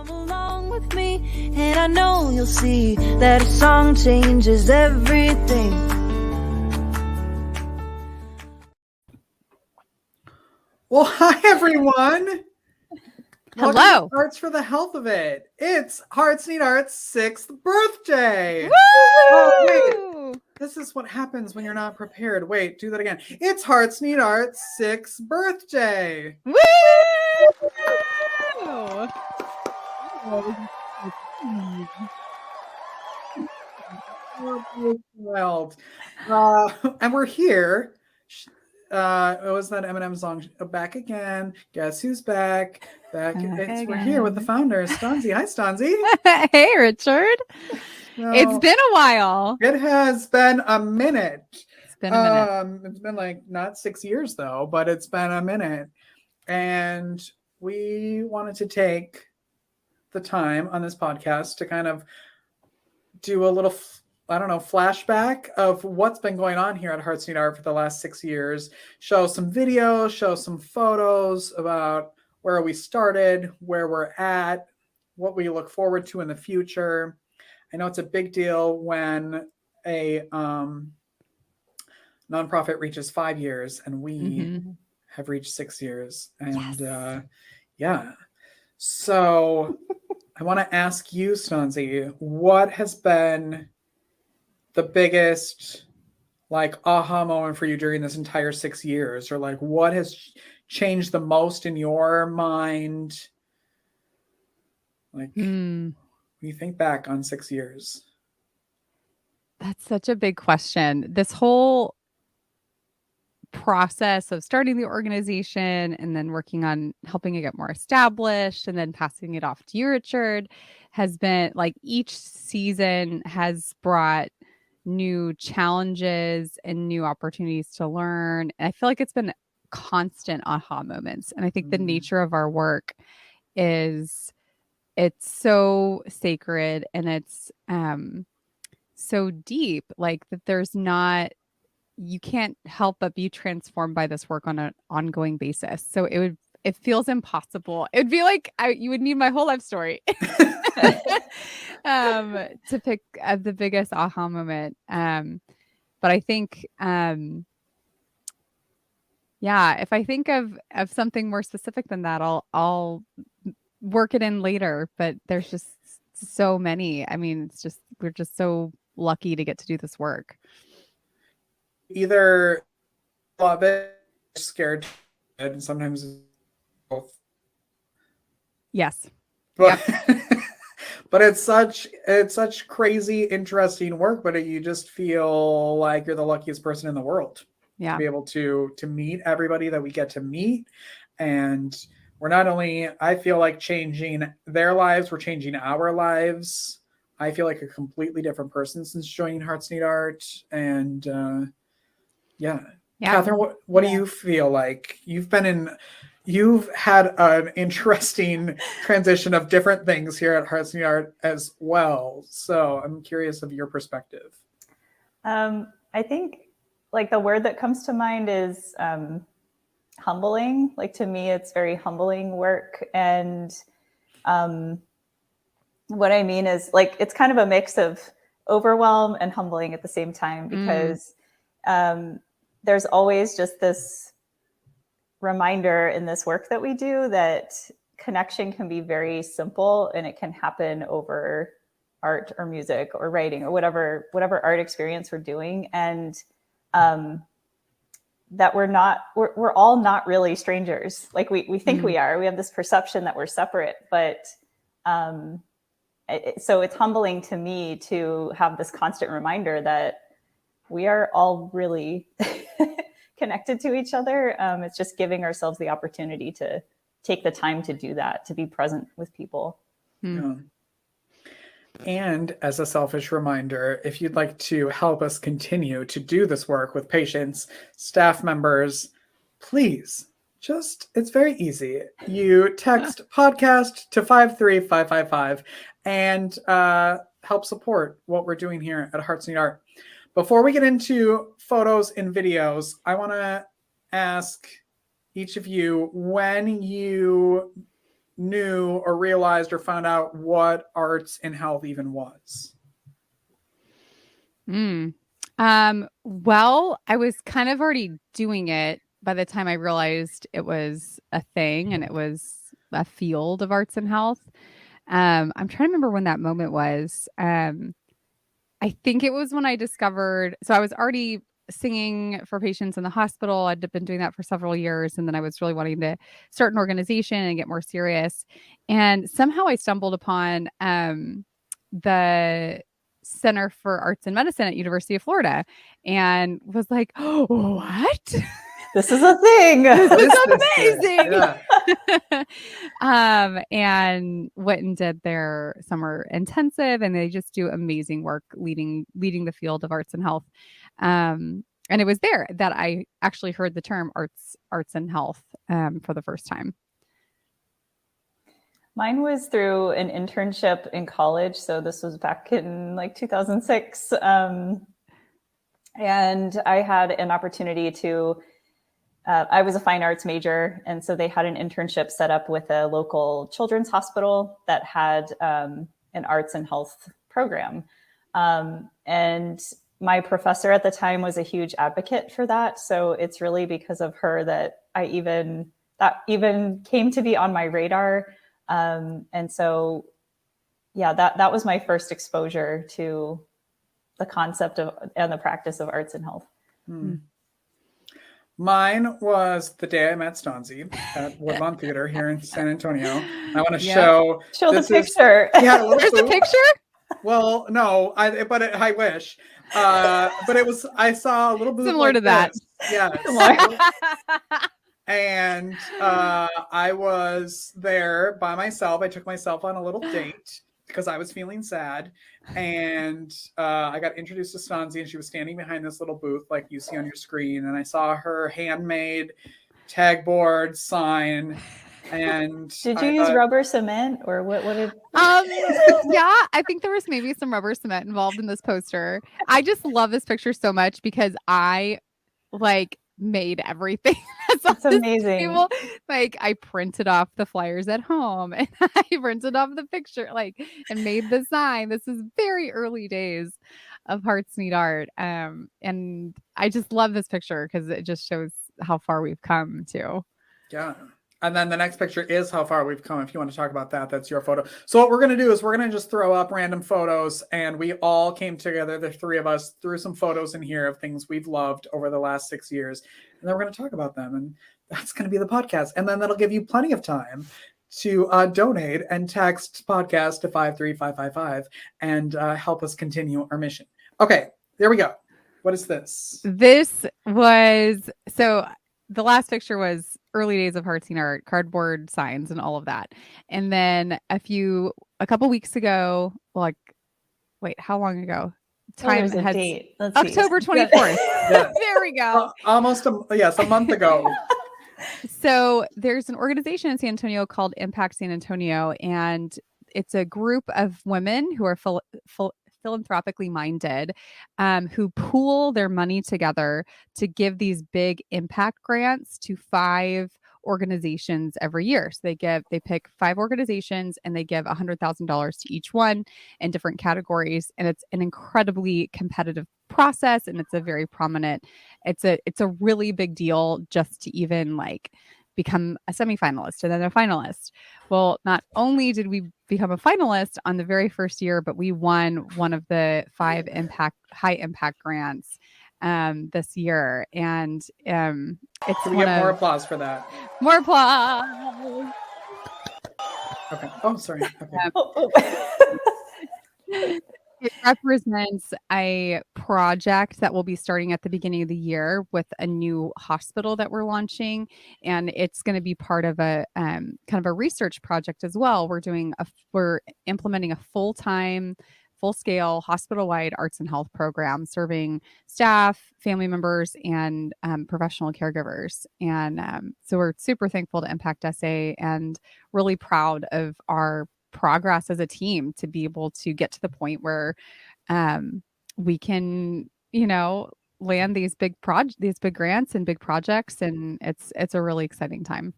Come along with me, and I know you'll see that a song changes everything. Well, hi everyone. Hello. Welcome to Arts for the Health of It. It's Hearts Need Art's 6th birthday. Woo! Oh, wait. This is what happens when you're not prepared. Wait, do that again. It's Hearts Need Art's 6th birthday. Woo! Wild. And we're here. It was that Eminem song, Back Again. Guess who's back? We're here with the founder, Stanzi. Hi, Stanzi. Hey, Richard. So, It's been a while. It has been a minute. It's been a minute. It's been like not 6 years though, but it's been a minute. And we wanted to take the time on this podcast to kind of do a little, flashback of what's been going on here at Hearts Need Art for the last 6 years. Show some videos, show some photos about where we started, where we're at, what we look forward to in the future. I know it's a big deal when a nonprofit reaches 5 years, and we have reached 6 years. And yes. So I want to ask you, Stanzi, what has been the biggest aha moment for you during this entire 6 years? Or what has changed the most in your mind? When you think back on 6 years. That's such a big question. This whole process of starting the organization and then working on helping it get more established and then passing it off to you, Richard, has been each season has brought new challenges and new opportunities to learn. And I feel like it's been constant aha moments. And I think the nature of our work is it's so sacred and it's so deep, that there's not, you can't help but be transformed by this work on an ongoing basis. So it feels impossible. It would be you would need my whole life story to pick the biggest aha moment. But I think, if I think of something more specific than that, I'll work it in later. But there's just so many. I mean, we're just so lucky to get to do this work. Either love it, scared, and sometimes both. Yes. But but it's such crazy, interesting work. But you just feel like you're the luckiest person in the world. Yeah. To be able to meet everybody that we get to meet, and we're not only, I feel like, changing their lives, we're changing our lives. I feel like a completely different person since joining Hearts Need Art, and Catherine, what do you feel like? You've had an interesting transition of different things here at Hearts Need Art as well. So I'm curious of your perspective. I think the word that comes to mind is humbling. To me, it's very humbling work. And what I mean is it's kind of a mix of overwhelm and humbling at the same time, because there's always just this reminder in this work that we do that connection can be very simple, and it can happen over art or music or writing or whatever art experience we're doing. And that we're all not really strangers. We think we are. We have this perception that we're separate, but so it's humbling to me to have this constant reminder that we are all really connected to each other. It's just giving ourselves the opportunity to take the time to do that, to be present with people. Yeah. And as a selfish reminder, if you'd like to help us continue to do this work with patients, staff members, please, it's very easy. You text podcast to 53555 and help support what we're doing here at Hearts Need Art. Before we get into photos and videos, I want to ask each of you, when you knew or realized or found out what arts in health even was? Well, I was kind of already doing it by the time I realized it was a thing and it was a field of arts and health. I'm trying to remember when that moment was. I think it was when I discovered, so I was already singing for patients in the hospital. I'd been doing that for several years. And then I was really wanting to start an organization and get more serious. And somehow I stumbled upon the Center for Arts and Medicine at University of Florida and was like, oh, what? This is a thing. This is amazing. Yeah. And went and did their summer intensive, and they just do amazing work leading the field of arts and health. And it was there that I actually heard the term arts and health for the first time. Mine was through an internship in college. So this was back in like 2006. And I had an opportunity to, I was a fine arts major. And so they had an internship set up with a local children's hospital that had an arts and health program. And my professor at the time was a huge advocate for that. So it's really because of her that that even came to be on my radar. And so, yeah, that was my first exposure to the concept of and the practice of arts and health. Mine was the day I met Stanzi at Woodlawn Theater here in San Antonio. I want to show the picture. There's a picture? Well, no, I wish. But it was, I saw a little booth similar to that. Yes. And I was there by myself. I took myself on a little date because I was feeling sad. And I got introduced to Stanzi, and she was standing behind this little booth like you see on your screen. And I saw her handmade tag board sign. And did you use rubber cement, or what did yeah, I think there was maybe some rubber cement involved in this poster. I just love this picture so much because I made everything. That's amazing. Table. Like I printed off the flyers at home, and I printed off the picture, and made the sign. This is very early days of Hearts Need Art. And I just love this picture because it just shows how far we've come to. Yeah. And then the next picture is how far we've come. If you want to talk about that, that's your photo. So what we're going to do is we're going to just throw up random photos, and we all came together, the three of us, threw some photos in here of things we've loved over the last 6 years. And then we're going to talk about them. And that's going to be the podcast. And then that'll give you plenty of time to donate and text podcast to 53555 and help us continue our mission. Okay, there we go. What is this? This was, so the last picture was early days of Hearts Need Art, cardboard signs and all of that. And then a couple weeks ago, how long ago? Time has date. October 24th. Yeah. There we go. Almost a month ago. So there's an organization in San Antonio called Impact San Antonio, and it's a group of women who are philanthropically minded, who pool their money together to give these big impact grants to 5 organizations every year. So they pick 5 organizations, and they give $100,000 to each one in different categories. And it's an incredibly competitive process, and it's a very prominent. It's a really big deal just to even become a semifinalist and then a finalist. Well, not only did we become a finalist on the very first year, but we won one of the 5 high impact grants this year. And it's Can we get more applause for that? More applause. Okay. Oh, sorry. Okay. It represents a project that will be starting at the beginning of the year with a new hospital that we're launching. And it's going to be part of a kind of a research project as well. We're implementing a full-scale hospital-wide arts and health program serving staff, family members, and professional caregivers. And so we're super thankful to Impact SA and really proud of our progress as a team to be able to get to the point where we can, land these big grants and big projects, and it's a really exciting time.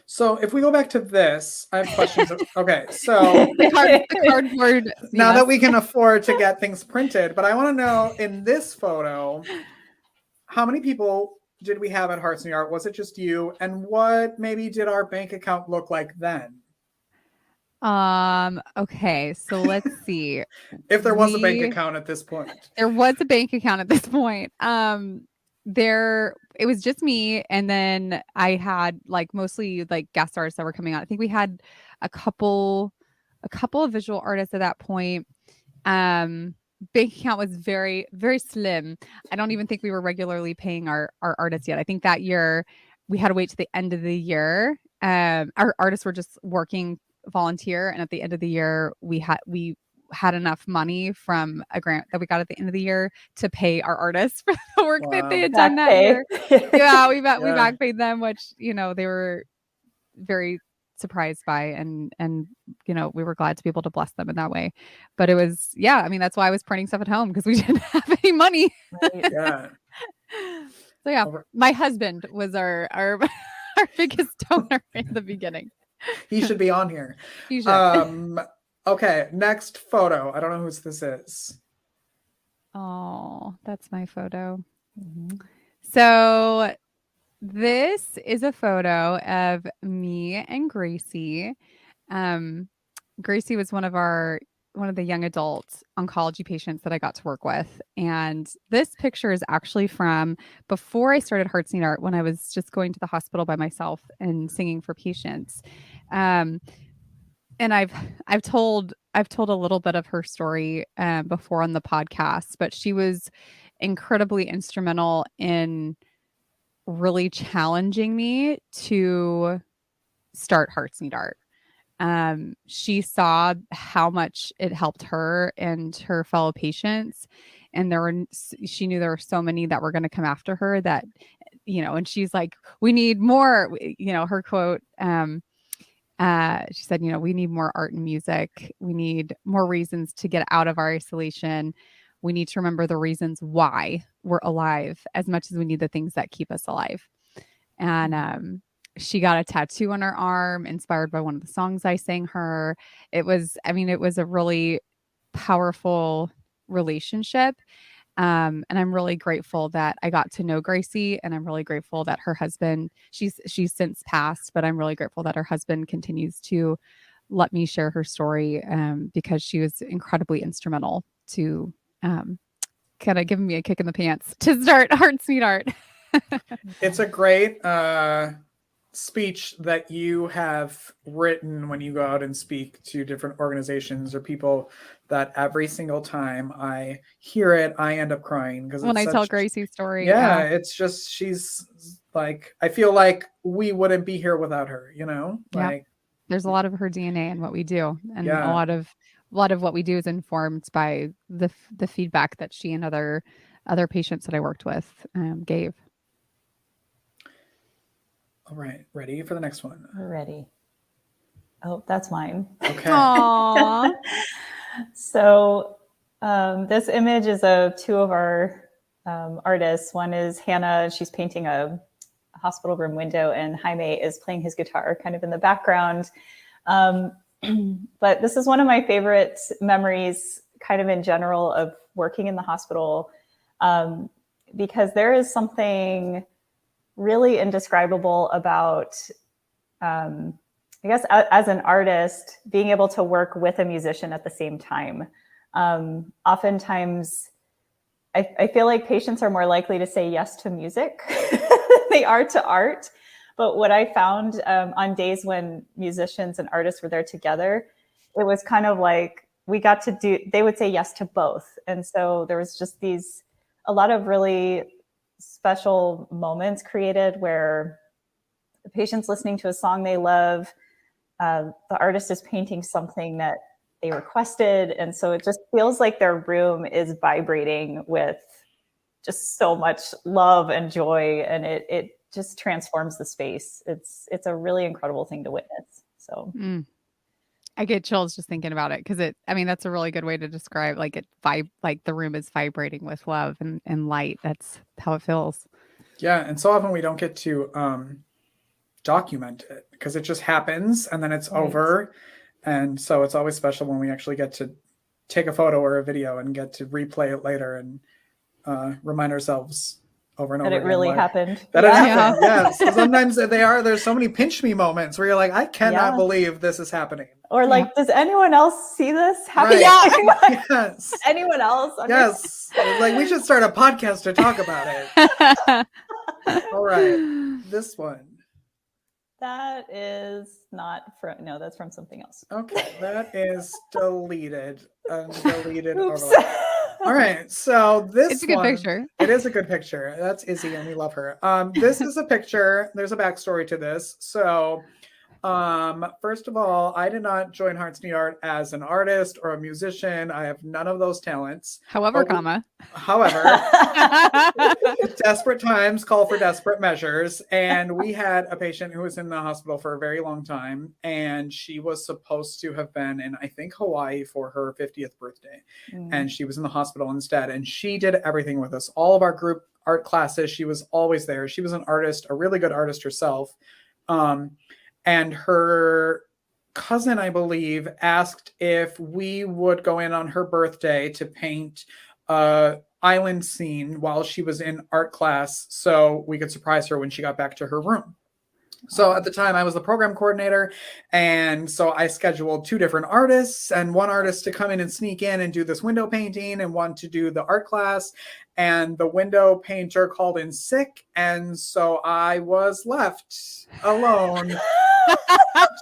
So if we go back to this, I have questions. Okay, so The cardboard. now yes. that we can afford to get things printed, but I want to know in this photo, how many people did we have at Hearts and Art? Was it just you? And what maybe did our bank account look like then? Okay, so let's see. If there was a bank account at this point. There was a bank account at this point. It was just me, and then I had like mostly like guest artists that were coming out. I think we had a couple of visual artists at that point. Bank account was very, very slim. I don't even think we were regularly paying our artists yet. I think that year we had to wait to the end of the year. Our artists were just working volunteer, and at the end of the year we had enough money from a grant that we got at the end of the year to pay our artists for the work that they had done that year. Yeah, we back paid them, which they were very surprised by, and we were glad to be able to bless them in that way. But it was, I mean, that's why I was printing stuff at home, because we didn't have any money. Right. Yeah. So my husband was our our biggest donor in the beginning. He should be on here. He should. Okay, next photo. I don't know whose this is. Oh, that's my photo. Mm-hmm. So this is a photo of me and Gracie. Gracie was one of the young adult oncology patients that I got to work with. And this picture is actually from before I started Hearts Need Art, when I was just going to the hospital by myself and singing for patients. And I've told a little bit of her story before on the podcast, but she was incredibly instrumental in really challenging me to start Hearts Need Art. She saw how much it helped her and her fellow patients, and she knew there were so many that were going to come after her that, and she's like, we need more, her quote, she said, we need more art and music. We need more reasons to get out of our isolation. We need to remember the reasons why we're alive as much as we need the things that keep us alive. And she got a tattoo on her arm inspired by one of the songs I sang her. It was a really powerful relationship. And I'm really grateful that I got to know Gracie, and I'm really grateful that her husband, she's since passed, but I'm really grateful that her husband continues to let me share her story, because she was incredibly instrumental to kind of giving me a kick in the pants to start Hearts Need Art. It's a great speech that you have written when you go out and speak to different organizations or people, that every single time I hear it, I end up crying, because when I tell Gracie's story. Yeah, it's just, she's like, I feel like we wouldn't be here without her, like there's a lot of her DNA in what we do, and a lot of what we do is informed by the feedback that she and other patients that I worked with gave. All right, ready for the next one? We're ready. Oh, that's mine. Okay. Aww. So this image is of two of our artists. One is Hannah. She's painting a hospital room window, and Jaime is playing his guitar kind of in the background. But this is one of my favorite memories kind of in general of working in the hospital, because there is something really indescribable about, I guess, as an artist, being able to work with a musician at the same time. Oftentimes, I feel like patients are more likely to say yes to music than they are to art. But what I found on days when musicians and artists were there together, it was kind of like they would say yes to both. And so there was just a lot of really special moments created where the patient's listening to a song they love, the artist is painting something that they requested, and so it just feels like their room is vibrating with just so much love and joy, and it just transforms the space. It's a really incredible thing to witness. So I get chills just thinking about it, because that's a really good way to describe, like, like the room is vibrating with love and light. That's how it feels. Yeah, and so often we don't get to document it because it just happens and then it's Right. over. And so it's always special when we actually get to take a photo or a video and get to replay it later and remind ourselves over and over That it again really why- happened. That Yeah. it happened, yes. So sometimes there's so many pinch me moments where you're like, I cannot Yeah. believe this is happening. Or like, does anyone else see this happening? Right. Yes. Anyone else? Yes. It's like we should start a podcast to talk about it. All right. This one. That is not from, no, that's from something else. Okay. That is deleted. Deleted. Oops. overlap. All right. So this It's a good one, picture. It is a good picture. That's Izzy and we love her. This is a picture. There's a backstory to this. So first of all, I did not join Hearts Need Art as an artist or a musician. I have none of those talents. However, But comma. However, desperate times call for desperate measures. And we had a patient who was in the hospital for a very long time. And she was supposed to have been in, I think, Hawaii for her 50th birthday. And she was in the hospital instead. And she did everything with us. All of our group art classes, she was always there. She was an artist, a really good artist herself. And her cousin, I believe, asked if we would go in on her birthday to paint an island scene while she was in art class so we could surprise her when she got back to her room. So at the time, I was the program coordinator. And so I scheduled 2 different artists and one artist to come in and sneak in and do this window painting and one to do the art class. And the window painter called in sick. And so I was left alone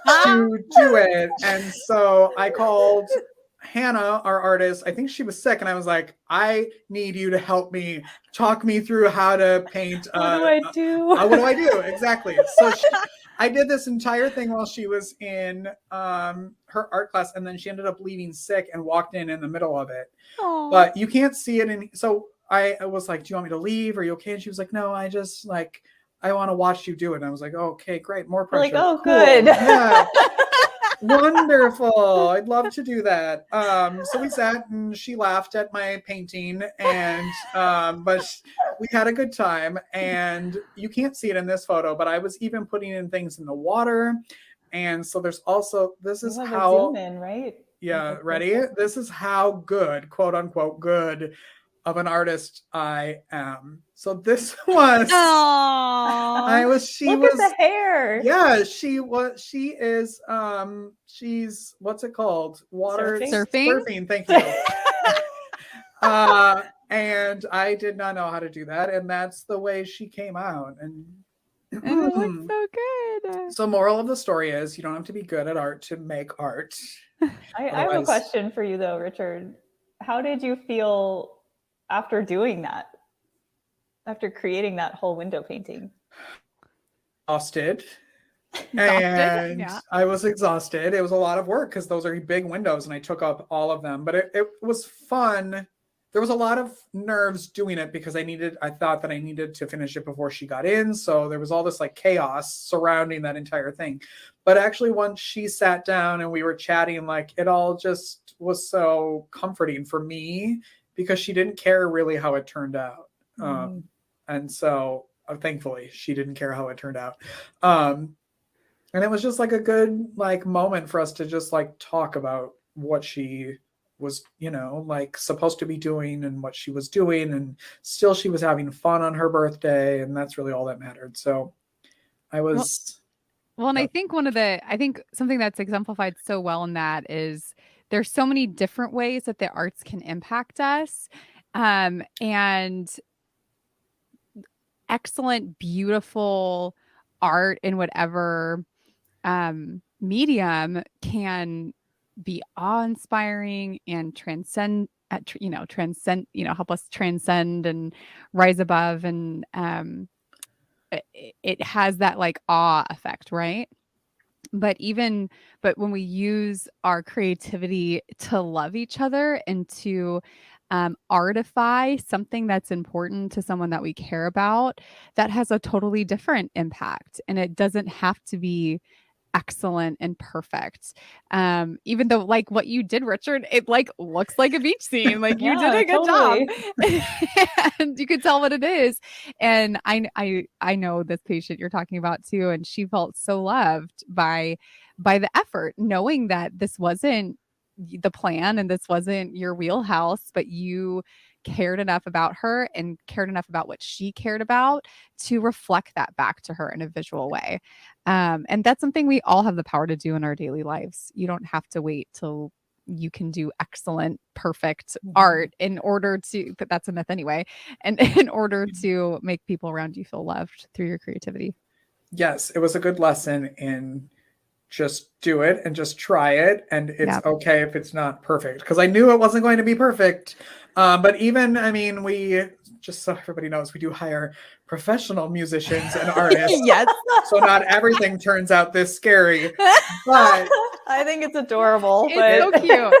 to do it. And so I called Hannah, our artist. I think she was sick. And I was like, I need you to help me, talk me through how to paint. What do I do? What do I do? Exactly. So I did this entire thing while she was in her art class. And then she ended up leaving sick and walked in the middle of it. Aw. But you can't see it. So I was like, do you want me to leave? Are you okay? And she was like, no, I just like, I want to watch you do it. And I was like, okay, great. More You're pressure. like, oh, Cool. good. Yeah. Wonderful. I'd love to do that. So we sat and she laughed at my painting and, but we had a good time and you can't see it in this photo, but I was even putting in things in the water. And so there's also, this is You have a how, zoom in, right? yeah, Okay, ready? perfect. This is how good, quote unquote, good of an artist I am. So this was, Aw. she Look was, at the hair. yeah, she is, she's, what's it called? Water Surfing? Surfing, thank you. And I did not know how to do that. And that's the way she came out. And And it looks so good. so moral of the story is you don't have to be good at art to make art. I have a Otherwise- question for you though, Richard. How did you feel after doing that? After creating that whole window painting? Exhausted. Exhausted, And yeah. I was exhausted. It was a lot of work because those are big windows and I took up all of them. But it was fun. There was a lot of nerves doing it because I thought that I needed to finish it before she got in. So there was all this like chaos surrounding that entire thing. But actually once she sat down and we were chatting, like it all just was so comforting for me because she didn't care really how it turned out. And so thankfully she didn't care how it turned out. And it was just like a good like moment for us to just like talk about what she was, like supposed to be doing and what she was doing. And still she was having fun on her birthday. And that's really all that mattered. So I was. Well, and I think something that's exemplified so well in that is there's so many different ways that the arts can impact us. And excellent, beautiful art in whatever medium can be awe-inspiring and transcend, help us transcend and rise above. And it has that like awe effect, right? But when we use our creativity to love each other and to artify something that's important to someone that we care about, that has a totally different impact. And it doesn't have to be excellent and perfect. Even though like what you did, Richard, it like looks like a beach scene. Like you did a good job. And you could tell what it is. And I know this patient you're talking about too. And she felt so loved by the effort, knowing that this wasn't the plan and this wasn't your wheelhouse, but you cared enough about her and cared enough about what she cared about to reflect that back to her in a visual way. And that's something we all have the power to do in our daily lives. You don't have to wait till you can do excellent, perfect art in order to, but that's a myth anyway, and in order to make people around you feel loved through your creativity. Yes, it was a good lesson in just do it and just try it. And it's okay if it's not perfect, because I knew it wasn't going to be perfect. But even, I mean, we, just so everybody knows, we do hire professional musicians and artists. Yes. So not everything turns out this scary. But I think it's adorable. It's so cute.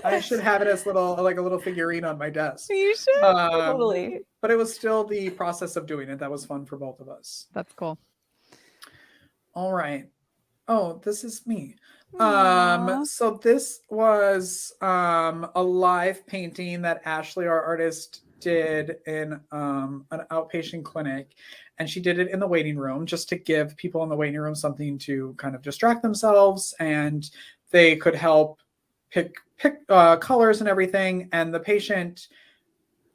I should have it as like a little figurine on my desk. You should. Totally. But it was still the process of doing it that was fun for both of us. That's cool. All right. Oh, this is me. Aww. So this was a live painting that Ashley, our artist, did in an outpatient clinic, and she did it in the waiting room just to give people in the waiting room something to kind of distract themselves, and they could help pick colors and everything. And the patient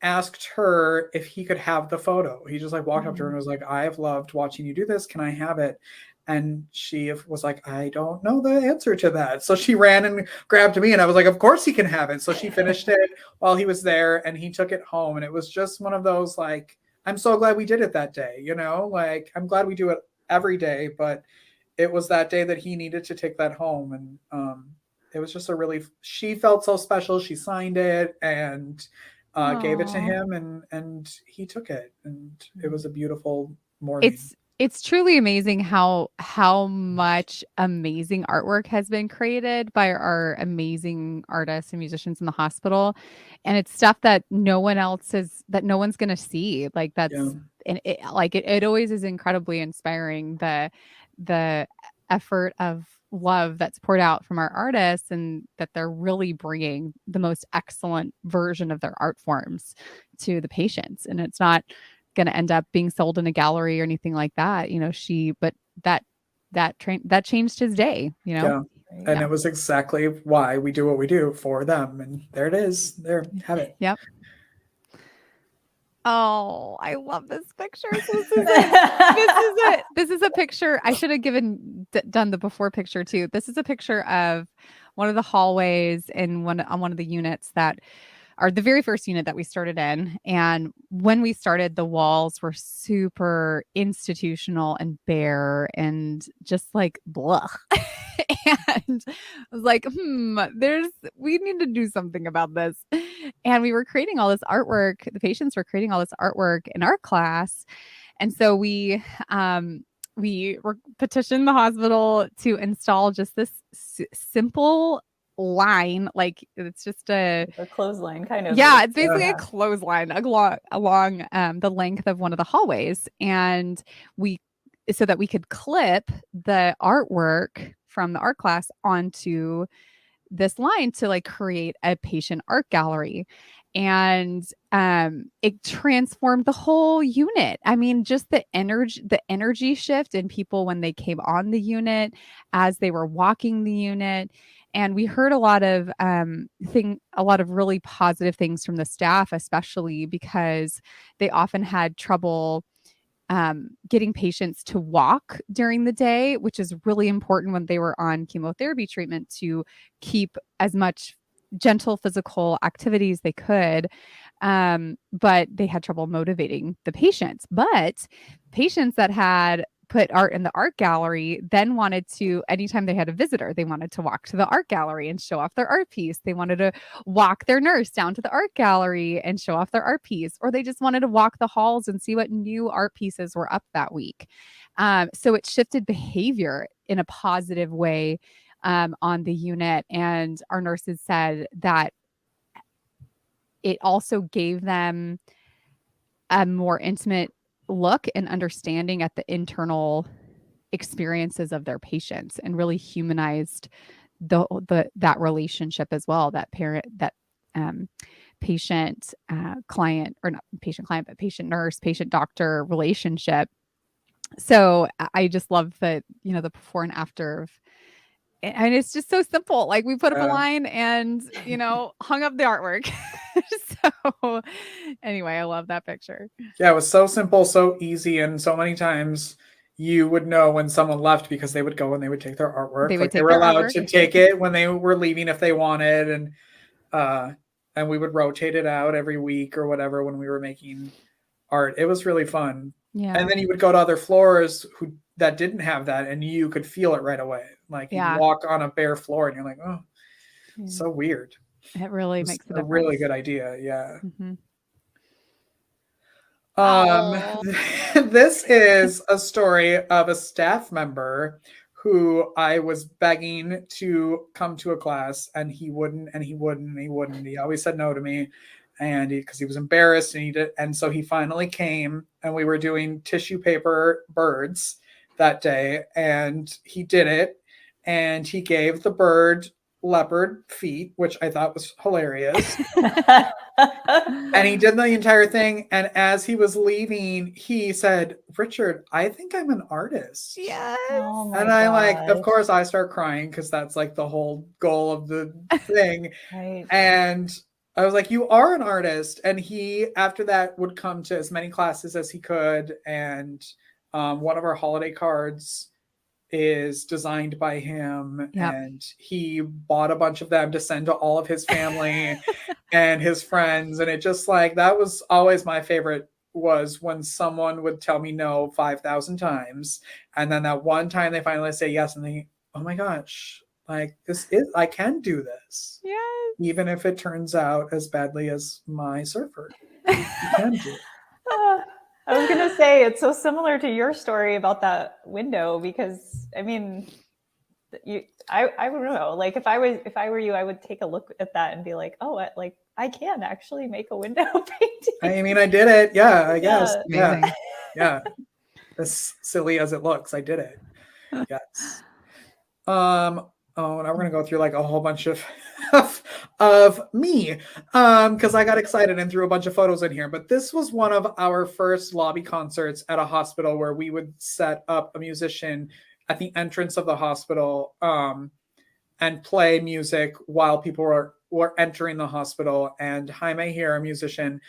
asked her if he could have the photo. He just like walked up to her and was like, "I've loved watching you do this. Can I have it?" And she was like, "I don't know the answer to that." So she ran and grabbed me, and I was like, "Of course he can have it." So she finished it while he was there, and he took it home. And it was just one of those, like, I'm so glad we did it that day, you know, like I'm glad we do it every day, but it was that day that he needed to take that home. And it was just she felt so special. She signed it and gave it to him, and he took it, and it was a beautiful morning. It's truly amazing how much amazing artwork has been created by our amazing artists and musicians in the hospital. And it's stuff that no one's going to see. Like that's, and it always is incredibly inspiring, the effort of love that's poured out from our artists, and that they're really bringing the most excellent version of their art forms to the patients. And it's not going to end up being sold in a gallery or anything like that, you know. But that changed his day, you know. And it was exactly why we do what we do, for them. And there it is. There, have it. Yep. Oh, I love this picture. This is a picture. I should have done the before picture too. This is a picture of one of the hallways on one of the units that are the very first unit that we started in. And when we started, the walls were super institutional and bare and just like blah. And I was like, we need to do something about this. And we were creating all this artwork. The patients were creating all this artwork in our class. And so we petitioned the hospital to install just this simple line, like it's just a clothesline kind of. Yeah, it's basically a clothesline along the length of one of the hallways, and so that we could clip the artwork from the art class onto this line to like create a patient art gallery. And it transformed the whole unit. I mean, just the energy shift in people when they came on the unit, as they were walking the unit. And we heard a lot of really positive things from the staff, especially because they often had trouble getting patients to walk during the day, which is really important when they were on chemotherapy treatment, to keep as much gentle physical activity as they could. But they had trouble motivating the patients. But patients that had put art in the art gallery then wanted to, anytime they had a visitor, they wanted to walk to the art gallery and show off their art piece. They wanted to walk their nurse down to the art gallery and show off their art piece, or they just wanted to walk the halls and see what new art pieces were up that week. So it shifted behavior in a positive way on the unit. And our nurses said that it also gave them a more intimate look and understanding at the internal experiences of their patients and really humanized that relationship as well, that patient client, or not patient client, but patient nurse, patient doctor relationship. So I just love the before and after of, and it's just so simple. Like we put up a line and, hung up the artwork. So anyway, I love that picture. Yeah, it was so simple, so easy. And so many times you would know when someone left because they would go and they would take their artwork. They were allowed to take it when they were leaving if they wanted. And we would rotate it out every week or whatever when we were making art. It was really fun. Yeah. And then you would go to other floors that didn't have that, and you could feel it right away. Like you walk on a bare floor and you're like, oh, so weird. It really makes a really good idea. Yeah. Mm-hmm. This is a story of a staff member who I was begging to come to a class, and he wouldn't. He always said no to me, and because he was embarrassed, and so he finally came, and we were doing tissue paper birds that day, and he did it, and he gave the bird leopard feet, which I thought was hilarious. And he did the entire thing. And as he was leaving, he said, "Richard, I think I'm an artist." Yes. Oh and I of course I start crying because that's like the whole goal of the thing. Right. And I was like, "You are an artist." And he, after that, would come to as many classes as he could. And one of our holiday cards is designed by him. Yep. And he bought a bunch of them to send to all of his family and his friends. And it just that was always my favorite, was when someone would tell me no 5,000 times. And then that one time they finally say yes. And they, oh my gosh, I can do this. Yeah. Even if it turns out as badly as my surfer. You can do it. I was going to say, it's so similar to your story about that window, because I mean, I don't know, like if I were you, I would take a look at that and be like, oh, I can actually make a window painting. I mean, I did it. Yeah, I guess. Amazing. Yeah. As silly as it looks, I did it. Yes. Oh, now we're gonna go through a whole bunch of me, because I got excited and threw a bunch of photos in here. But this was one of our first lobby concerts at a hospital, where we would set up a musician at the entrance of the hospital and play music while people were entering the hospital. And Jaime here, a musician.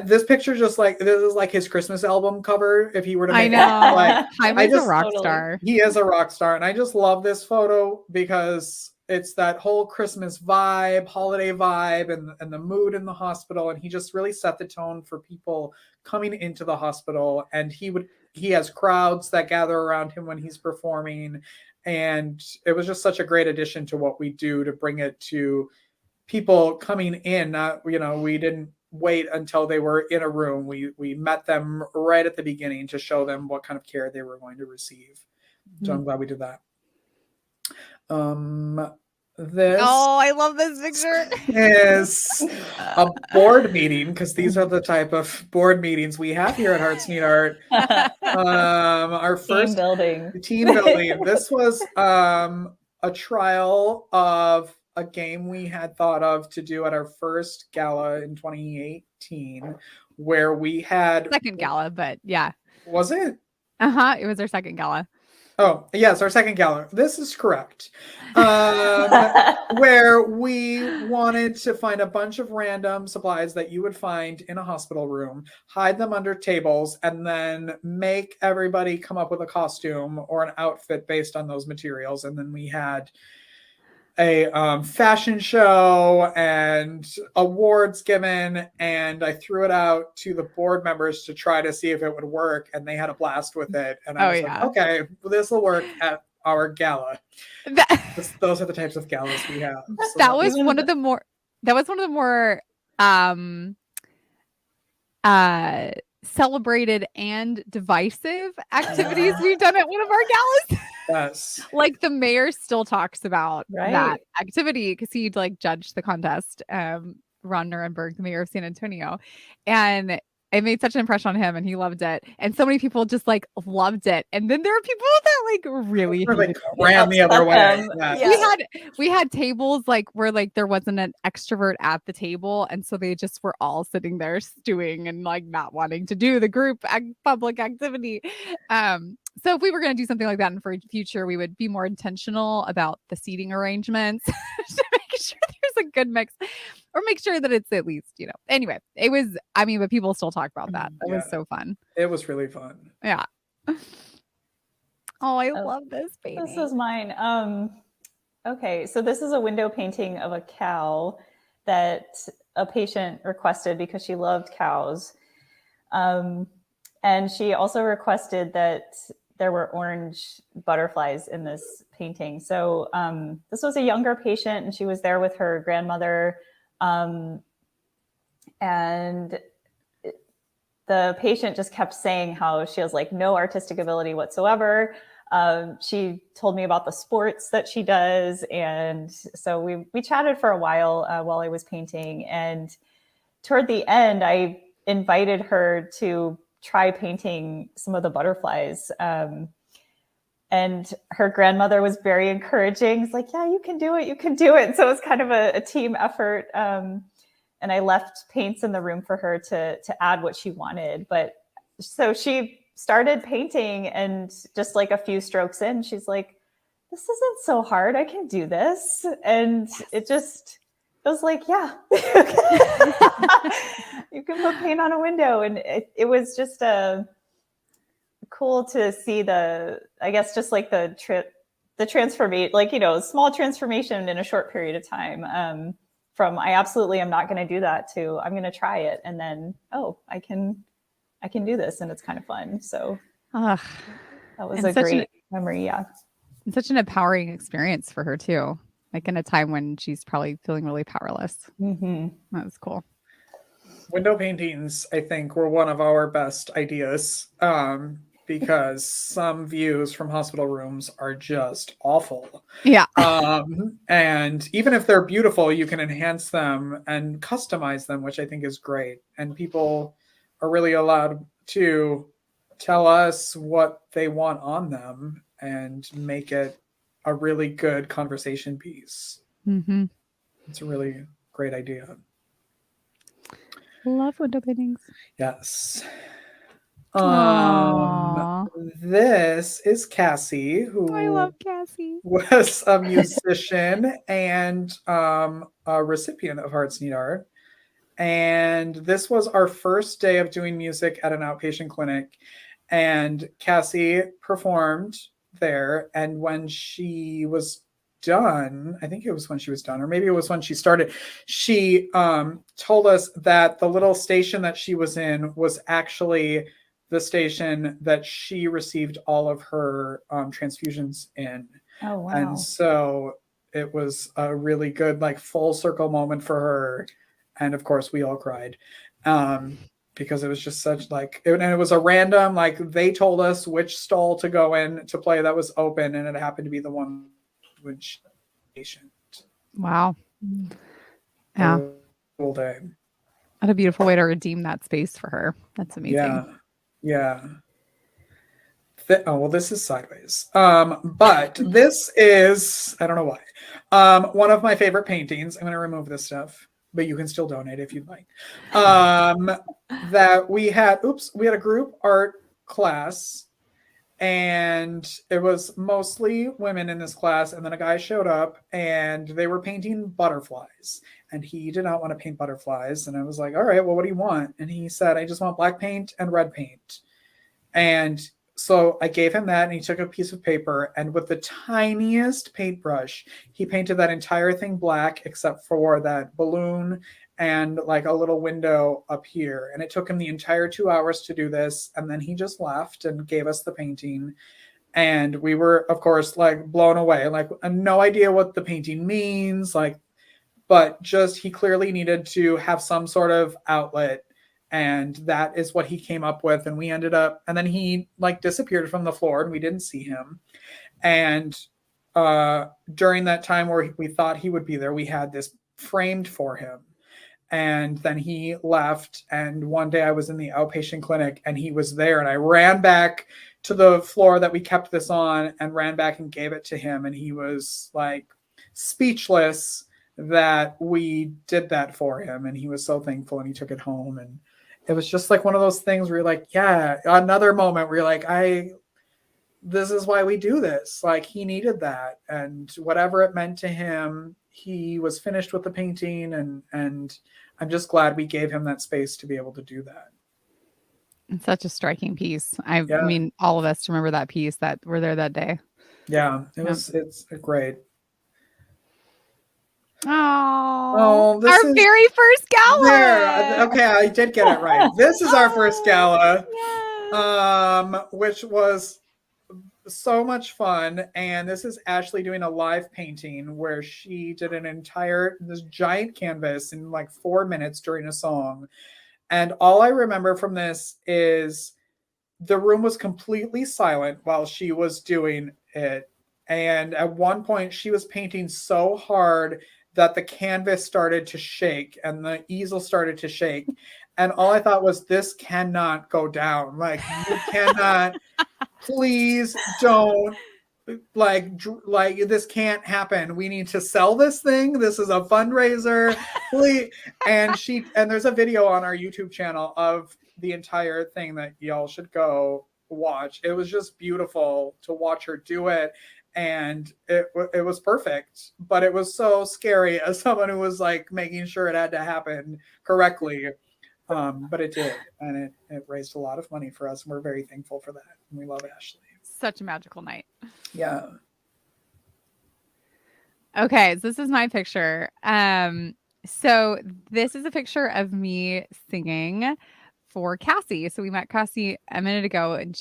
This picture this is like his Christmas album cover. If he were to make Jaime's a rock star. He is a rock star. And I just love this photo because it's that whole Christmas vibe, holiday vibe, and the mood in the hospital. And he just really set the tone for people coming into the hospital. And he has crowds that gather around him when he's performing. And it was just such a great addition to what we do, to bring it to people coming in. We didn't wait until they were in a room. We met them right at the beginning to show them what kind of care they were going to receive. So I'm glad we did that. This I love this picture. Is a board meeting, because these are the type of board meetings we have here at Hearts Need Art. Our first team building. This was a trial of a game we had thought of to do at our first gala in 2018, where we had second gala, but yeah. Was it? It was our second gala. Oh, yes, our second gala. This is correct. Where we wanted to find a bunch of random supplies that you would find in a hospital room, hide them under tables, and then make everybody come up with a costume or an outfit based on those materials. And then we had a fashion show and awards given, and I threw it out to the board members to try to see if it would work, and they had a blast with it. And I was like, okay, well, this will work at our gala. Those are the types of galas we have. So that was one of the more celebrated and divisive activities we've done at one of our galas. Yes. Like the mayor still talks about that activity because he'd judged the contest. Ron Nuremberg, the mayor of San Antonio. And it made such an impression on him and he loved it. And so many people just like loved it. And then there are people that like really Or, like, hated it. ran the other way. them. Yeah. Yeah. We had tables like where like there wasn't an extrovert at the table, and so they just were all sitting there stewing and like not wanting to do the group public activity. So if we were going to do something like that in the future, we would be more intentional about the seating arrangements to make sure there's a good mix, or make sure that it's at least, you know. Anyway, it was, I mean, but people still talk about that. It was so fun. It was really fun. Yeah. Oh, I love this painting. This is mine. Okay, so this is a window painting of a cow that a patient requested because she loved cows. And she also requested that there were orange butterflies in this painting. So this was a younger patient and she was there with her grandmother. And the patient just kept saying how she has like no artistic ability whatsoever. She told me about the sports that she does. And so we chatted for a while I was painting. And toward the end, I invited her to try painting some of the butterflies. And her grandmother was very encouraging. It's like, yeah, you can do it. You can do it. And so it was kind of a team effort. And I left paints in the room for her to add what she wanted. But so she started painting, and just like a few strokes in, she's like, this isn't so hard. I can do this. And it was like, yeah, you can put paint on a window. And it was just cool to see I guess just like the transformation, like, you know, small transformation in a short period of time, from I absolutely am not going to do that to I'm going to try it. And then, oh, I can do this. And it's kind of fun. So that was a great memory. Yeah. And such an empowering experience for her too. Like in a time when she's probably feeling really powerless. Mm-hmm. That was cool. Window paintings, I think, were one of our best ideas, because some views from hospital rooms are just awful. Yeah. And even if they're beautiful, you can enhance them and customize them, which I think is great. And people are really allowed to tell us what they want on them and make it a really good conversation piece. Mm-hmm. It's a really great idea. Love window paintings. Yes. Aww. This is Cassie, who I love Cassie. was a musician and a recipient of Hearts Need Art. And this was our first day of doing music at an outpatient clinic. And Cassie performed there. And when she was done, I think it was when she was done, or maybe it was when she started, she told us that the little station that she was in was actually the station that she received all of her transfusions in. Oh, wow. And so it was a really good, like, full circle moment for her. And of course we all cried, because it was just such like, and it was a random, like, they told us which stall to go in to play that was open. And it happened to be the one which patient. Wow. Yeah. Cool day. What a beautiful way to redeem that space for her. That's amazing. Yeah. Oh, well, this is sideways. But this is, I don't know why, one of my favorite paintings. I'm going to remove this stuff, but you can still donate if you'd like. That we had a group art class, and it was mostly women in this class. And then a guy showed up and they were painting butterflies, and he did not want to paint butterflies. And I was like, all right, well, what do you want? And he said, I just want black paint and red paint. And so I gave him that, and he took a piece of paper, and with the tiniest paintbrush, he painted that entire thing black, except for that balloon and like a little window up here. And it took him the entire 2 hours to do this. And then he just left and gave us the painting. And we were, of course, like, blown away, like, no idea what the painting means, like, but just, he clearly needed to have some sort of outlet. And that is what he came up with. And we ended up, and then he like disappeared from the floor and we didn't see him. And during that time where we thought he would be there, we had this framed for him. And then he left. And one day I was in the outpatient clinic and he was there. And I ran back to the floor that we kept this on and ran back and gave it to him. And he was like speechless that we did that for him. And he was so thankful and he took it home. And it was just like one of those things where you're like, yeah, another moment where you're like, this is why we do this. Like, he needed that. And whatever it meant to him, he was finished with the painting. And I'm just glad we gave him that space to be able to do that. It's such a striking piece. I mean, all of us remember that piece that were there that day. Yeah, it's great. Oh, this our is very first gala. There. Okay, I did get it right. This is our first gala, which was so much fun. And this is Ashley doing a live painting where she did this giant canvas in like 4 minutes during a song. And all I remember from this is the room was completely silent while she was doing it. And at one point she was painting so hard that the canvas started to shake and the easel started to shake. And all I thought was, this cannot go down. Like, you cannot, please don't, like this can't happen. We need to sell this thing. This is a fundraiser. Please. And there's a video on our YouTube channel of the entire thing that y'all should go watch. It was just beautiful to watch her do it. And it was perfect, but it was so scary as someone who was like making sure it had to happen correctly. But it did, and it raised a lot of money for us, and we're very thankful for that. And we love Ashley. Such a magical night. Yeah. Okay, so this is my picture. So this is a picture of me singing for Cassie. So we met Cassie a minute ago, and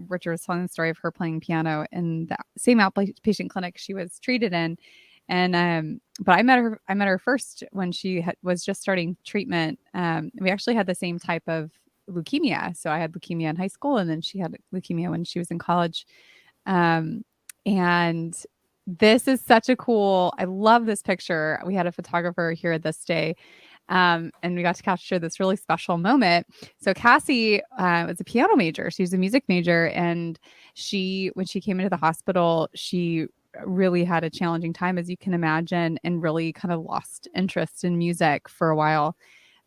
Richard was telling the story of her playing piano in the same outpatient clinic she was treated in. And but I met her first when she was just starting treatment. We actually had the same type of leukemia. So I had leukemia in high school, and then she had leukemia when she was in college. And this is such a cool, I love this picture. We had a photographer here this day. And we got to capture this really special moment. So Cassie was a piano major. She was a music major. And when she came into the hospital, she really had a challenging time, as you can imagine, and really kind of lost interest in music for a while.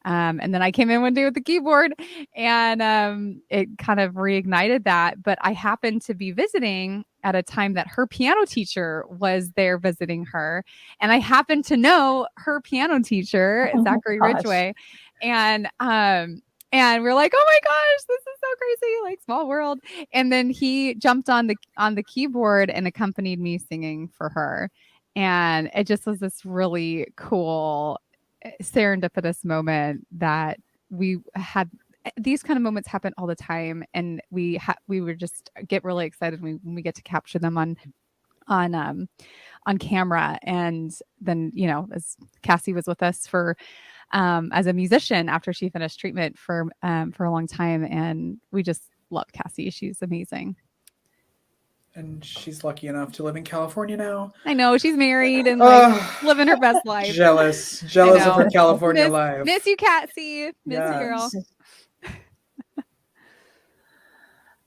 And then I came in one day with the keyboard, and it kind of reignited that. But I happened to be visiting at a time that her piano teacher was there visiting her. And I happened to know her piano teacher, Zachary Ridgway. And we're like, oh my gosh, this is so crazy, like small world. And then he jumped on the keyboard and accompanied me singing for her. And it just was this really cool serendipitous moment that we had. These kind of moments happen all the time, and we would just get really excited when we get to capture them on camera. And then, as Cassie was with us for as a musician after she finished treatment for a long time, and we just love Cassie. She's amazing. And she's lucky enough to live in California now. I know, she's married and living her best life. Jealous of her California life. Miss you, Cassie. Miss you, girl.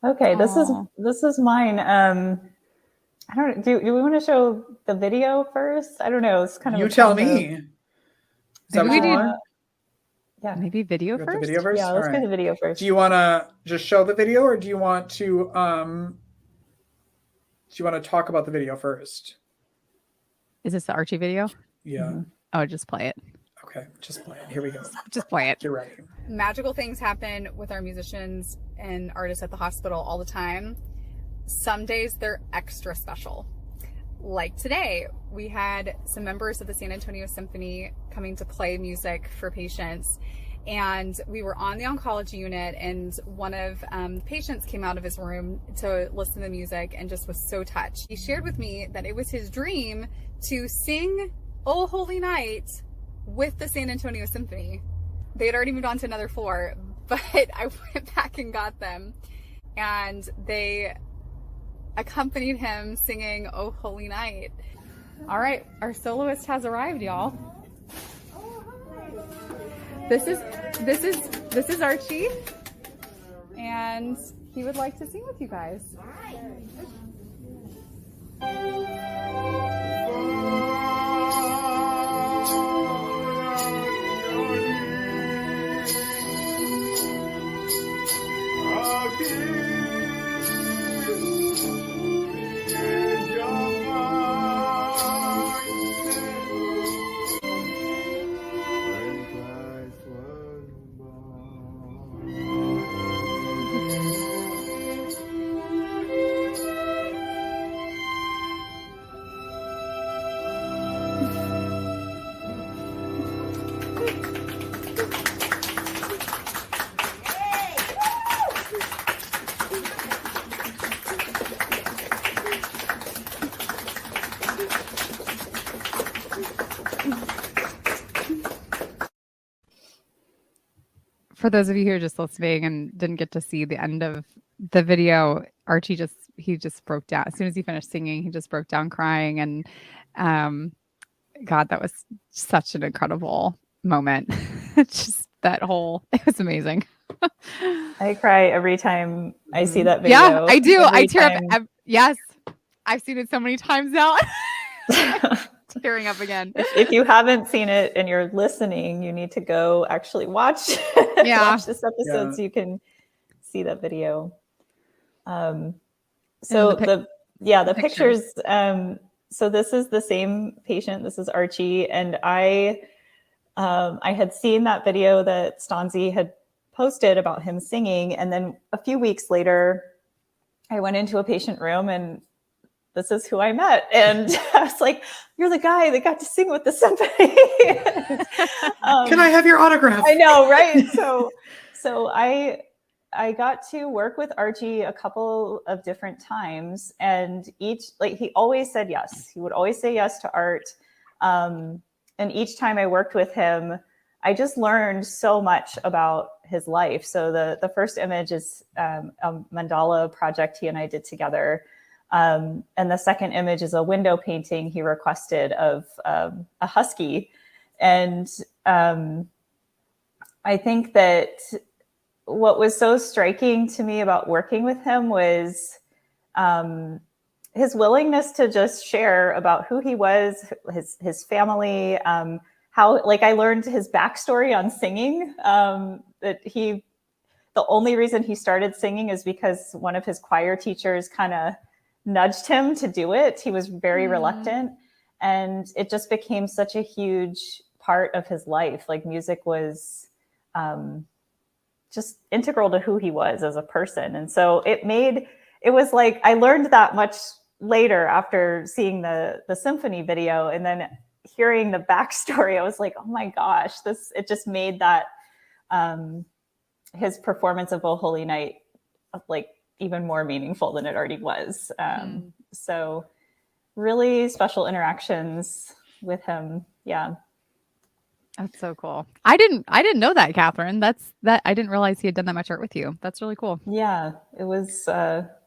Okay, this is mine. I don't. Do we want to show the video first? I don't know. It's kind of. You tell me. Is that what you want? Yeah, maybe video first. The video first. Yeah, let's do the video first. Do you want to just show the video, or do you want to talk about the video first? Is this the Archie video? Yeah. Mm-hmm. Oh, just play it. Okay, just play it. Here we go. Just play it. You're ready. Magical things happen with our musicians and artists at the hospital all the time. Some days they're extra special. Like today, we had some members of the San Antonio Symphony coming to play music for patients. And we were on the oncology unit, and one of the patients came out of his room to listen to the music and just was so touched. He shared with me that it was his dream to sing "Oh Holy Night" with the San Antonio Symphony. They had already moved on to another floor, but I went back and got them, and they accompanied him singing "Oh Holy Night." All right, our soloist has arrived, y'all. This is Archie, and he would like to sing with you guys. For those of you who are just listening and didn't get to see the end of the video, Archie just broke down. As soon as he finished singing, he just broke down crying. And God, that was such an incredible moment. Just it was amazing. I cry every time I see that video. Yeah, I do. Every I tear time. up. Yes. I've seen it so many times now. Tearing up again. If you haven't seen it and you're listening, you need to go actually watch watch this episode so you can see that video. So the pictures. So this is the same patient. This is Archie, and I had seen that video that Stanzi had posted about him singing, and then a few weeks later, I went into a patient room and this is who I met. And I was like, you're the guy that got to sing with the symphony. Can I have your autograph? I know, right? So I got to work with Archie a couple of different times, and he always said yes. He would always say yes to art. And each time I worked with him, I just learned so much about his life. So the first image is a mandala project he and I did together. And the second image is a window painting he requested of a husky. And I think that what was so striking to me about working with him was his willingness to just share about who he was, his family, how, like, I learned his backstory on singing, that the only reason he started singing is because one of his choir teachers kind of nudged him to do it. He was very reluctant, and it just became such a huge part of his life. Like, music was just integral to who he was as a person. And so it was like, I learned that much later after seeing the symphony video, and then hearing the backstory, I was like, oh my gosh, it just made that his performance of O Holy Night like even more meaningful than it already was. So really special interactions with him. Yeah. That's so cool. I didn't know that, Catherine. I didn't realize he had done that much art with you. That's really cool. Yeah. It was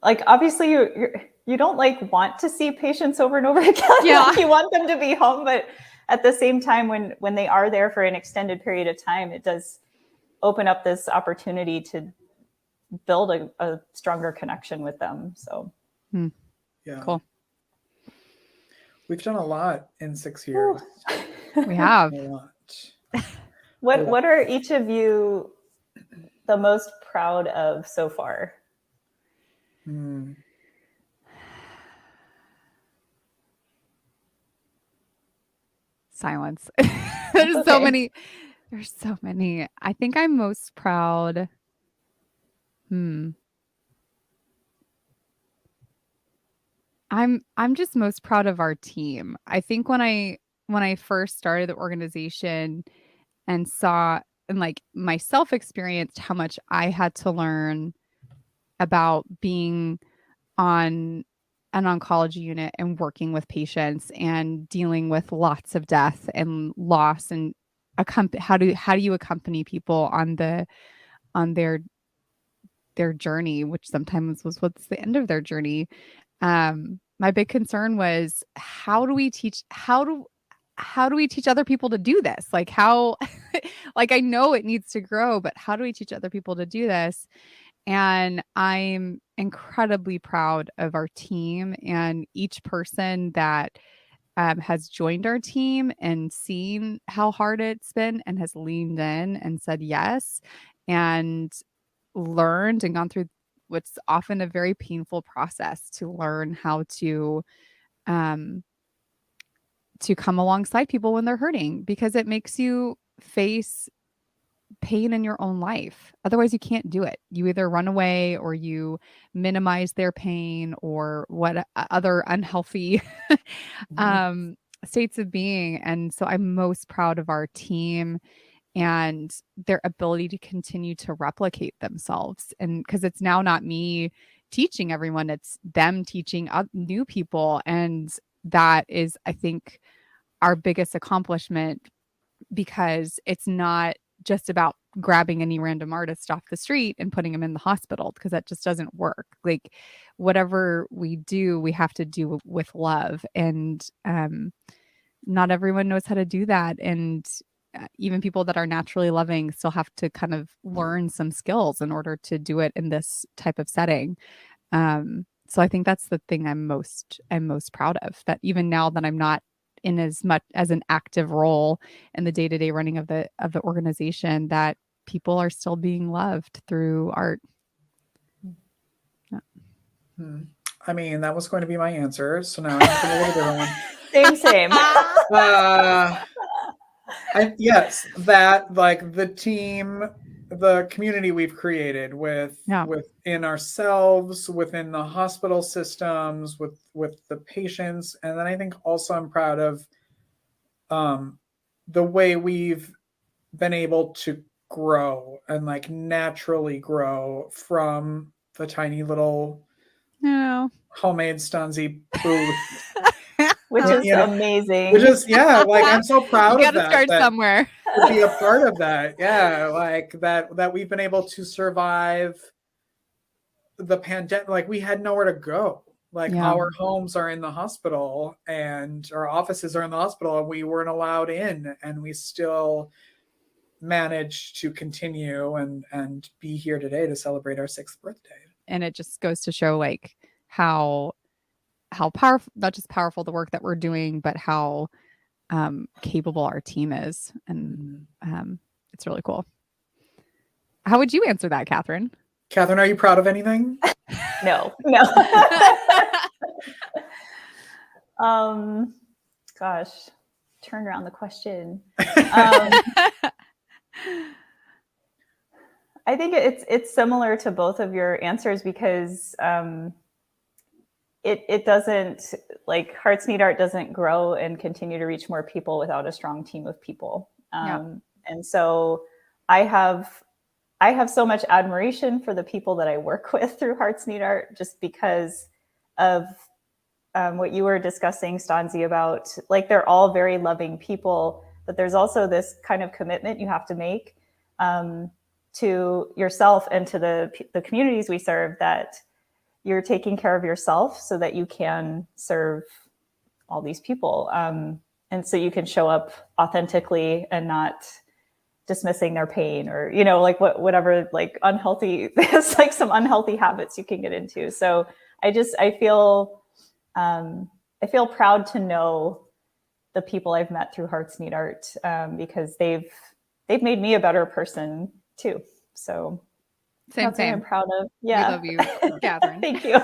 like, obviously you don't like want to see patients over and over again. Yeah. Like, you want them to be home, but at the same time, when they are there for an extended period of time, it does open up this opportunity to build a stronger connection with them. So yeah, cool. We've done a lot in 6 years. We have. A lot. What are each of you the most proud of so far? Silence. There's so many. There's so many. I think I'm most proud. I'm just most proud of our team. I think when I first started the organization and saw and like myself experienced how much I had to learn about being on an oncology unit and working with patients and dealing with lots of death and loss and how do you accompany people on their journey, which sometimes was what's the end of their journey. My big concern was how do how do we teach other people to do this? Like how, like I know it needs to grow, but how do we teach other people to do this? And I'm incredibly proud of our team and each person that has joined our team and seen how hard it's been and has leaned in and said yes and learned and gone through what's often a very painful process to learn how to come alongside people when they're hurting, because it makes you face pain in your own life. Otherwise, you can't do it. You either run away or you minimize their pain or what other unhealthy states of being. And so I'm most proud of our team and their ability to continue to replicate themselves. And because it's now not me teaching everyone, it's them teaching new people. And that is, I think, our biggest accomplishment, because it's not just about grabbing any random artist off the street and putting them in the hospital, because that just doesn't work. Like whatever we do, we have to do with love. And not everyone knows how to do that. And even people that are naturally loving still have to kind of learn some skills in order to do it in this type of setting. So I think that's the thing I'm most proud of, that even now that I'm not in as much as an active role in the day-to-day running of the organization, that people are still being loved through art. Yeah. I mean, that was going to be my answer. So now I'm a little different one. Same. Yes, that like the team, the community we've created within ourselves, within the hospital systems, with the patients. And then I think also I'm proud of the way we've been able to grow and like naturally grow from the tiny little homemade Stanzi booth. Which is amazing. Which is, like I'm so proud you of that. You gotta start somewhere. To be a part of that. Yeah, like that we've been able to survive the pandemic. Like we had nowhere to go. Like our homes are in the hospital and our offices are in the hospital and we weren't allowed in, and we still managed to continue and be here today to celebrate our 6th birthday. And it just goes to show like how powerful, not just powerful the work that we're doing, but how capable our team is. And it's really cool. How would you answer that, Catherine? Catherine, are you proud of anything? No. Gosh, turn around the question. I think it's similar to both of your answers, because it doesn't, like Hearts Need Art doesn't grow and continue to reach more people without a strong team of people. And so I have so much admiration for the people that I work with through Hearts Need Art, just because of what you were discussing, Stanzi, about like they're all very loving people, but there's also this kind of commitment you have to make to yourself and to the communities we serve, that you're taking care of yourself so that you can serve all these people. And so you can show up authentically and not dismissing their pain, or, like whatever, like unhealthy, there's like some unhealthy habits you can get into. So I feel proud to know the people I've met through Hearts Need Art, because they've made me a better person too. So same. I'm proud of. Yeah. We love you, Catherine. Thank you.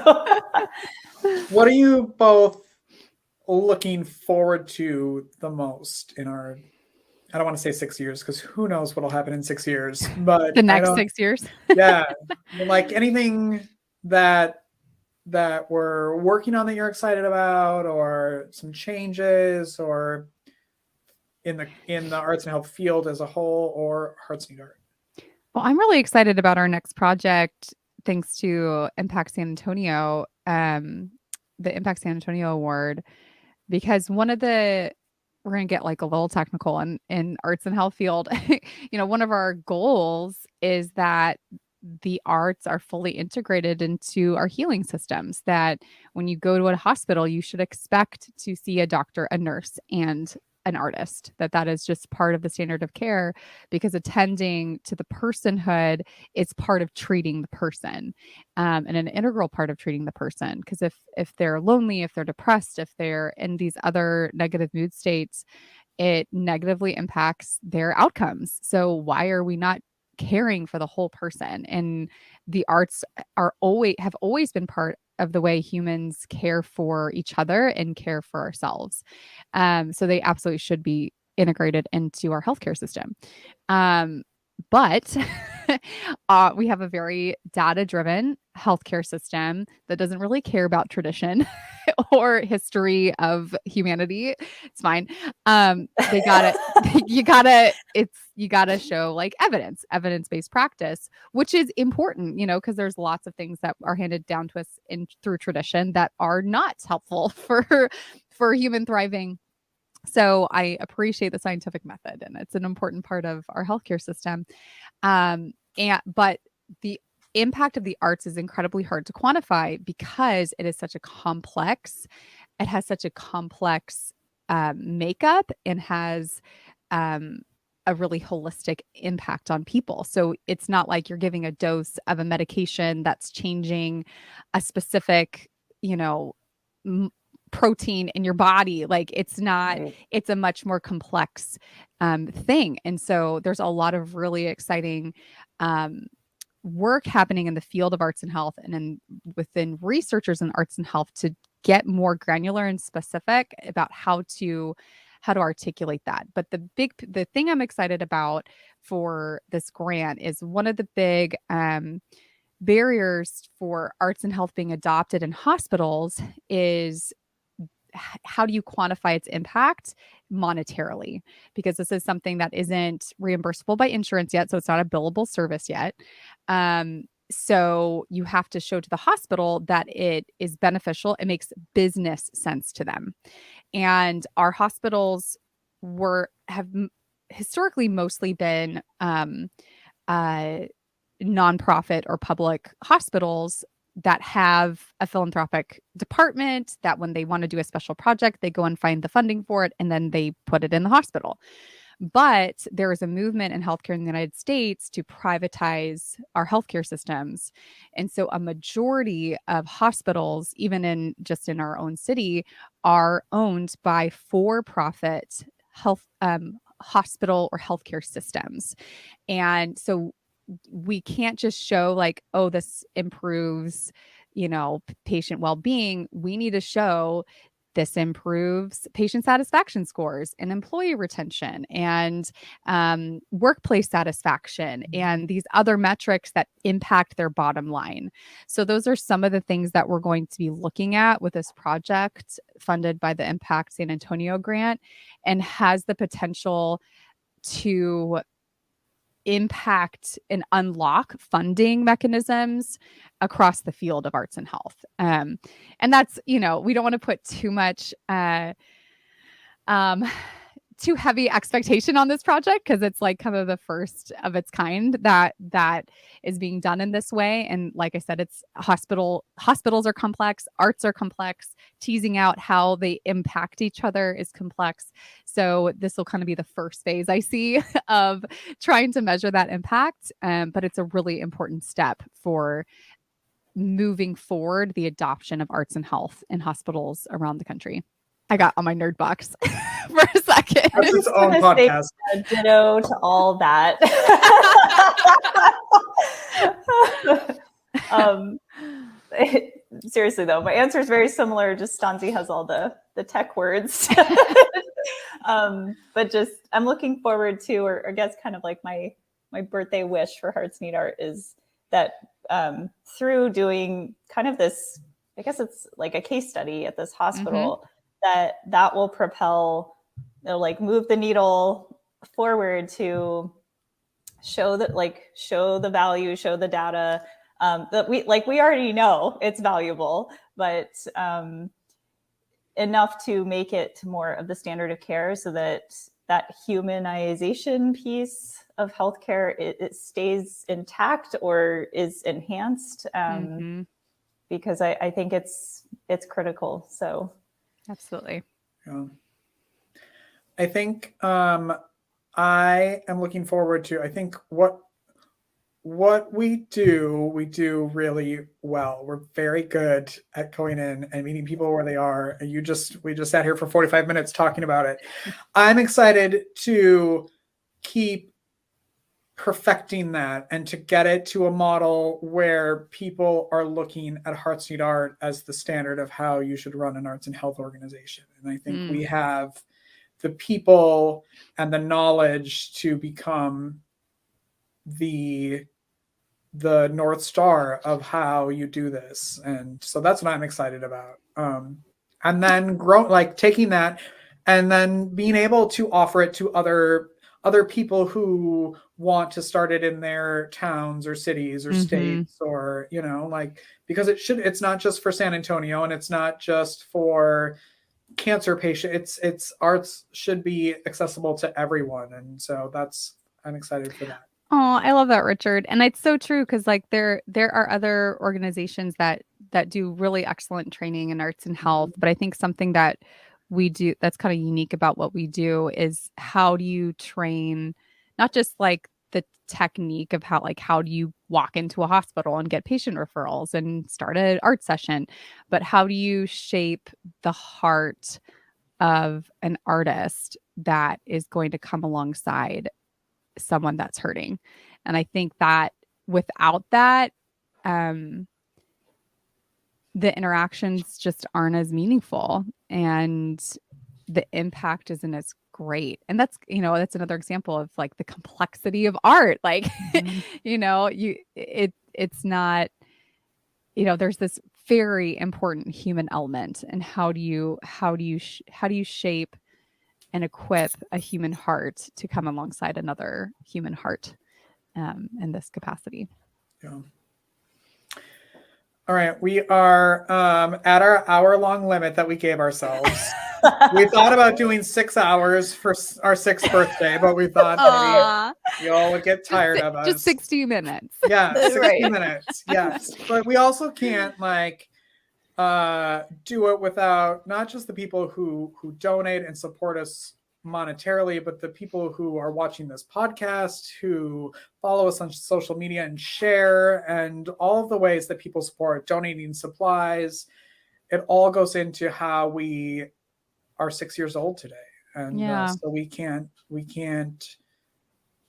What are you both looking forward to the most in our, I don't want to say 6 years, because who knows what'll happen in 6 years, but the next 6 years. Yeah. Like anything that we're working on that you're excited about, or some changes, or in the arts and health field as a whole, or Hearts Need Art? Well, I'm really excited about our next project, thanks to Impact San Antonio, the Impact San Antonio Award, because we're going to get like a little technical in arts and health field. One of our goals is that the arts are fully integrated into our healing systems, that when you go to a hospital, you should expect to see a doctor, a nurse, and an artist, that is just part of the standard of care, because attending to the personhood is part of treating the person, and an integral part of treating the person. Because if they're lonely, if they're depressed, if they're in these other negative mood states, it negatively impacts their outcomes. So why are we not caring for the whole person? And the arts have always been part of the way humans care for each other and care for ourselves. So they absolutely should be integrated into our healthcare system. But we have a very data-driven healthcare system that doesn't really care about tradition or history of humanity. It's fine. They got it. You gotta show like evidence-based practice, which is important, because there's lots of things that are handed down to us through tradition that are not helpful for human thriving. So I appreciate the scientific method, and it's an important part of our healthcare system. But the impact of the arts is incredibly hard to quantify because it has such a complex makeup, and has a really holistic impact on people. So it's not like you're giving a dose of a medication that's changing a specific, protein in your body. Like it's not, it's a much more complex thing. And so there's a lot of really exciting work happening in the field of arts and health, and within researchers in arts and health, to get more granular and specific about how to articulate that. But the thing I'm excited about for this grant is one of the big barriers for arts and health being adopted in hospitals is how do you quantify its impact monetarily? Because this is something that isn't reimbursable by insurance yet. So it's not a billable service yet. So you have to show to the hospital that it is beneficial. It makes business sense to them. And our hospitals have historically mostly been nonprofit or public hospitals that have a philanthropic department that when they want to do a special project, they go and find the funding for it, and then they put it in the hospital. But there is a movement in healthcare in the United States to privatize our healthcare systems. And so a majority of hospitals, even in our own city, are owned by for-profit health hospital or healthcare systems. And so we can't just show like, oh, this improves, patient well-being. We need to show this improves patient satisfaction scores and employee retention and workplace satisfaction and these other metrics that impact their bottom line. So those are some of the things that we're going to be looking at with this project funded by the Impact San Antonio grant, and has the potential to impact and unlock funding mechanisms across the field of arts and health. And that's, we don't want to put too much, too heavy expectation on this project, because it's like kind of the first of its kind that is being done in this way. And like I said, it's hospitals are complex, arts are complex, teasing out how they impact each other is complex. So this will kind of be the first phase I see of trying to measure that impact. But it's a really important step for moving forward the adoption of arts and health in hospitals around the country. I got on my nerd box for a second. That's its own podcast. Ditto to all that. Seriously though, my answer is very similar. Just Stanzi has all the tech words. But just I'm looking forward to, or I guess kind of like my birthday wish for Hearts Need Art is that through doing kind of this, I guess it's like a case study at this hospital, that will propel, like move the needle forward to show the value, show the data that we already know it's valuable, but enough to make it more of the standard of care, so that humanization piece of healthcare it stays intact or is enhanced, because I think it's critical. So. Absolutely. Yeah. I think I am looking forward to, I think what we do really well. We're very good at going in and meeting people where they are. And we just sat here for 45 minutes talking about it. I'm excited to keep perfecting that and to get it to a model where people are looking at Hearts Need Art as the standard of how you should run an arts and health organization. And I think we have the people and the knowledge to become the North Star of how you do this. And so that's what I'm excited about. And then taking that and then being able to offer it to other people who want to start it in their towns or cities or states, or, because it's not just for San Antonio, and it's not just for cancer patients. It's arts should be accessible to everyone. And so I'm excited for that. Oh, I love that, Richard. And it's so true, because there are other organizations that do really excellent training in arts and health. But I think something that we do that's kind of unique about what we do is, how do you train, not just the technique of how do you walk into a hospital and get patient referrals and start an art session, but how do you shape the heart of an artist that is going to come alongside someone that's hurting. And I think that without that, the interactions just aren't as meaningful, and the impact isn't as great. And that's another example of the complexity of art. It's not, there's this very important human element, and how do you shape and equip a human heart to come alongside another human heart in this capacity. Yeah. All right. We are at our hour-long limit that we gave ourselves. We thought about doing 6 hours for our 6th birthday, but we thought maybe you all would get tired of us. Just 60 minutes. Yeah, 60 minutes. Yes. But we also can't do it without not just the people who donate and support us monetarily, but the people who are watching this podcast, who follow us on social media and share, and all of the ways that people support, donating supplies. It all goes into how we are 6 years old today. And so we can't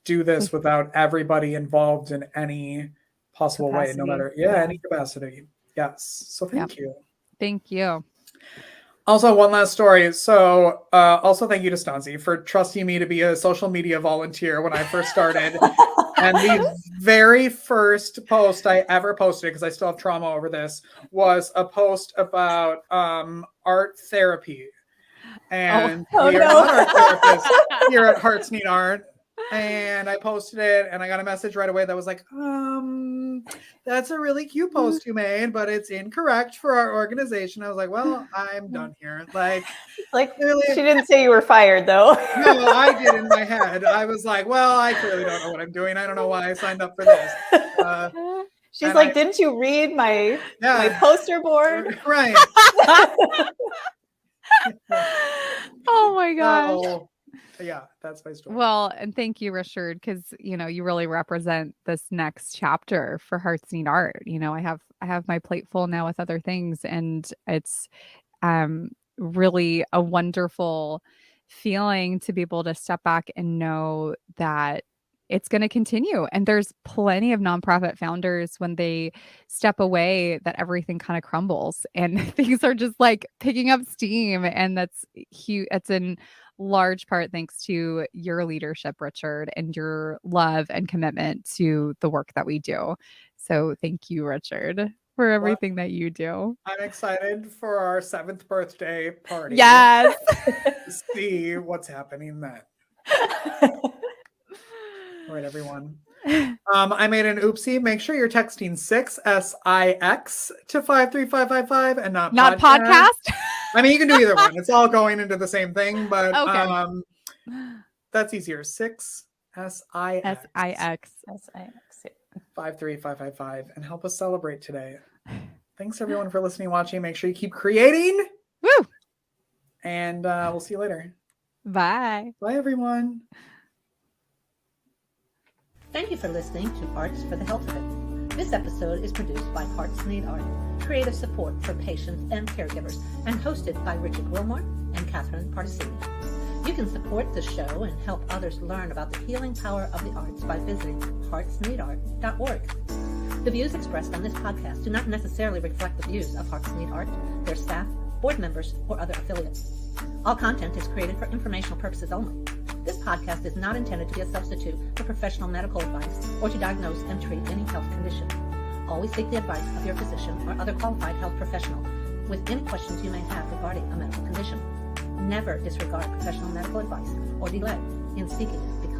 do this without everybody involved in any possible capacity. way, no matter any capacity. Yes. So thank you. Thank you. Also, one last story. So also thank you to Stanzi for trusting me to be a social media volunteer when I first started. And the very first post I ever posted, because I still have trauma over this, was a post about art therapy. And we are not art therapists here at Hearts Need Art. And I posted it, and I got a message right away that was like, that's a really cute post you made, but it's incorrect for our organization. I was like, well, I'm done here. Clearly, she didn't say you were fired, though. No, I did in my head. I was like, well, I clearly don't know what I'm doing. I don't know why I signed up for this. She's like, didn't you read my poster board? Right. Oh my gosh. So, yeah, that's my story. Well, and thank you, Richard, because you really represent this next chapter for Hearts Need Art. I have my plate full now with other things, and it's really a wonderful feeling to be able to step back and know that it's going to continue. And there's plenty of nonprofit founders, when they step away, that everything kind of crumbles and things are just picking up steam. And that's huge. It's in large part thanks to your leadership, Richard, and your love and commitment to the work that we do. So thank you, Richard, for everything that you do. I'm excited for our 7th birthday party. Yes. To see what's happening then. All right, everyone. I made an oopsie. Make sure you're texting 6 SIX to 53555 and not podcast. I mean, you can do either one. It's all going into the same thing, but that's easier. 6 SIX 53555 and help us celebrate today. Thanks everyone for listening, watching. Make sure you keep creating. Woo! And we'll see you later. Bye. Bye, everyone. Thank you for listening to Arts for the Health of It. This episode is produced by Hearts Need Art, creative support for patients and caregivers, and hosted by Richard Wilmore and Catherine Particini. You can support the show and help others learn about the healing power of the arts by visiting heartsneedart.org. The views expressed on this podcast do not necessarily reflect the views of Hearts Need Art, their staff, board members, or other affiliates. All content is created for informational purposes only. This podcast is not intended to be a substitute for professional medical advice or to diagnose and treat any health condition. Always seek the advice of your physician or other qualified health professional with any questions you may have regarding a medical condition. Never disregard professional medical advice or delay in seeking it.